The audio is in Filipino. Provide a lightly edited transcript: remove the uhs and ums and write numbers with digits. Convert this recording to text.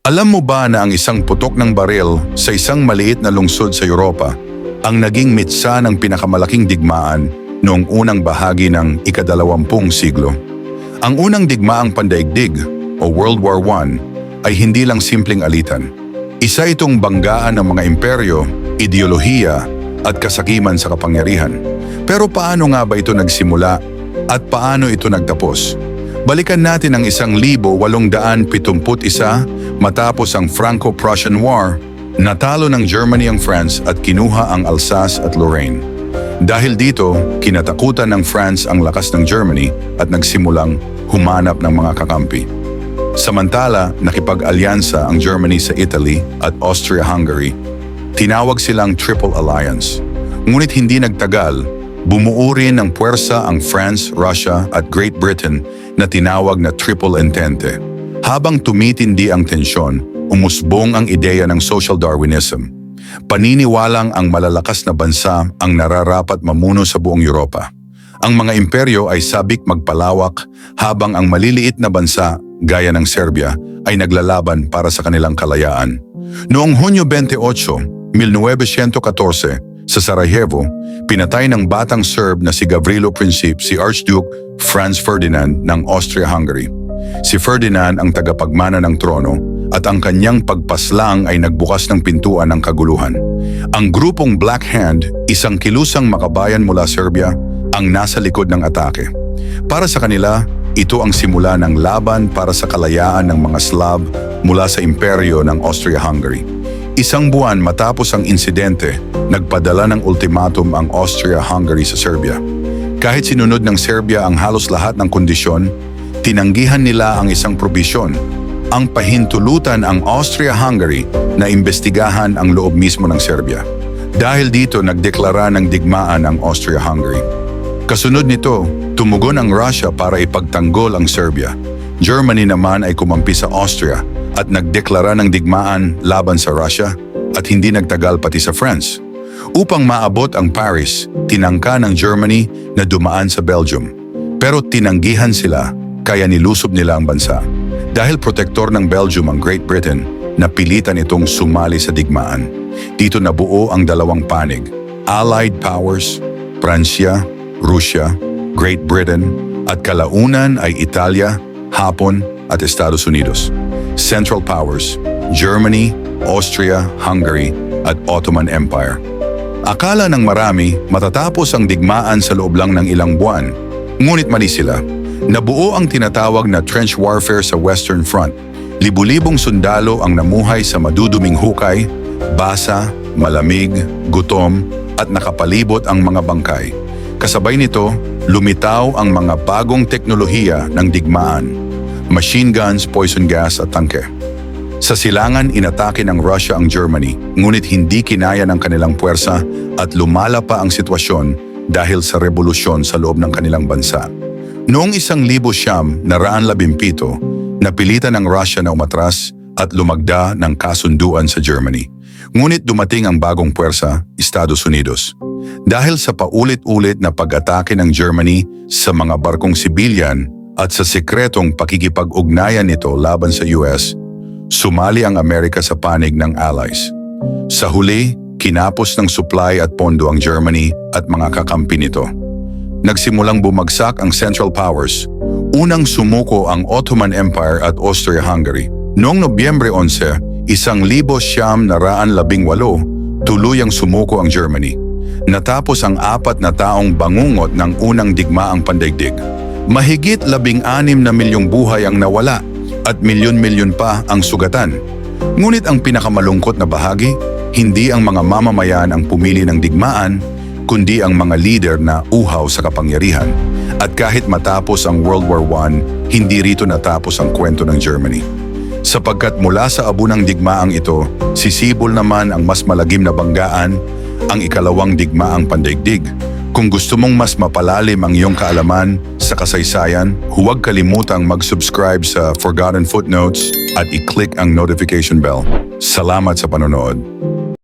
Alam mo ba na ang isang putok ng baril sa isang maliit na lungsod sa Europa ang naging mitsa ng pinakamalaking digmaan noong unang bahagi ng ika-20 siglo? Ang unang digmaang pandaigdig o World War I ay hindi lang simpleng alitan. Isa itong banggaan ng mga imperyo, ideolohiya at kasakiman sa kapangyarihan. Pero paano nga ba ito nagsimula at paano ito nagtapos? Balikan natin ang 1871 matapos ang Franco-Prussian War, natalo ng Germany ang France at kinuha ang Alsace at Lorraine. Dahil dito, kinatakutan ng France ang lakas ng Germany at nagsimulang humanap ng mga kakampi. Samantala, nakipag-alyansa ang Germany sa Italy at Austria-Hungary. Tinawag silang Triple Alliance. Ngunit hindi nagtagal, bumuo rin ng puwersa ang France, Russia at Great Britain na tinawag na Triple Entente. Habang tumitindi ang tensyon, umusbong ang ideya ng social Darwinism. Paniniwalang ang malalakas na bansa ang nararapat mamuno sa buong Europa. Ang mga imperyo ay sabik magpalawak habang ang maliliit na bansa gaya ng Serbia ay naglalaban para sa kanilang kalayaan. Noong Hunyo 28, 1914, sa Sarajevo, pinatay ng batang Serb na si Gavrilo Princip si Archduke Franz Ferdinand ng Austria-Hungary. Si Ferdinand ang tagapagmana ng trono at ang kanyang pagpaslang ay nagbukas ng pintuan ng kaguluhan. Ang grupong Black Hand, isang kilusang makabayan mula Serbia, ang nasa likod ng atake. Para sa kanila, ito ang simula ng laban para sa kalayaan ng mga Slav mula sa imperyo ng Austria-Hungary. Isang buwan matapos ang insidente, nagpadala ng ultimatum ang Austria-Hungary sa Serbia. Kahit sinunod ng Serbia ang halos lahat ng kondisyon, tinanggihan nila ang isang probisyon, ang pahintulutan ang Austria-Hungary na imbestigahan ang loob mismo ng Serbia. Dahil dito nagdeklara ng digmaan ang Austria-Hungary. Kasunod nito, tumugon ang Russia para ipagtanggol ang Serbia. Germany naman ay kumampi sa Austria at nagdeklara ng digmaan laban sa Russia at hindi nagtagal pati sa France. Upang maabot ang Paris, tinangka ng Germany na dumaan sa Belgium. Pero tinanggihan sila kaya nilusob nila ang bansa. Dahil protektor ng Belgium ang Great Britain, napilitan itong sumali sa digmaan. Dito nabuo ang dalawang panig, Allied Powers, Pransya, Russia, Great Britain at kalaunan ay Italia, Hapon at Estados Unidos. Central Powers, Germany, Austria, Hungary at Ottoman Empire. Akala ng marami matatapos ang digmaan sa loob lang ng ilang buwan, ngunit mali sila. Nabuo ang tinatawag na trench warfare sa Western Front. Libu-libong sundalo ang namuhay sa maduduming hukay, basa, malamig, gutom at nakapalibot ang mga bangkay. Kasabay nito, lumitaw ang mga bagong teknolohiya ng digmaan, machine guns, poison gas at tangke. Sa silangan, inatake ng Russia ang Germany, ngunit hindi kinaya ng kanilang puwersa at lumala pa ang sitwasyon dahil sa revolusyon sa loob ng kanilang bansa. Noong 1917, napilitan ng Russia na umatras at lumagda ng kasunduan sa Germany. Ngunit dumating ang bagong puwersa, Estados Unidos. Dahil sa paulit-ulit na pag-atake ng Germany sa mga barkong sibilyan at sa sekretong pakikipag-ugnayan nito laban sa US, sumali ang Amerika sa panig ng Allies. Sa huli, kinapos ng supply at pondo ang Germany at mga kakampi nito. Nagsimulang bumagsak ang Central Powers. Unang sumuko ang Ottoman Empire at Austria-Hungary. Noong Nobyembre 11, 1918, tuluyang sumuko ang Germany. Natapos ang 4 na taong bangungot ng unang digmaang pandaigdig. Mahigit 16 na milyong buhay ang nawala at milyon-milyon pa ang sugatan. Ngunit ang pinakamalungkot na bahagi, hindi ang mga mamamayan ang pumili ng digmaan, kundi ang mga leader na uhaw sa kapangyarihan. At kahit matapos ang World War I, hindi rito natapos ang kwento ng Germany. Sapagkat mula sa abo ng digmaang ito, sisibol naman ang mas malagim na banggaan, ang ikalawang digmaang pandaigdig. Kung gusto mong mas mapalalim ang iyong kaalaman sa kasaysayan, huwag kalimutang mag-subscribe sa Forgotten Footnotes at i-click ang notification bell. Salamat sa panonood.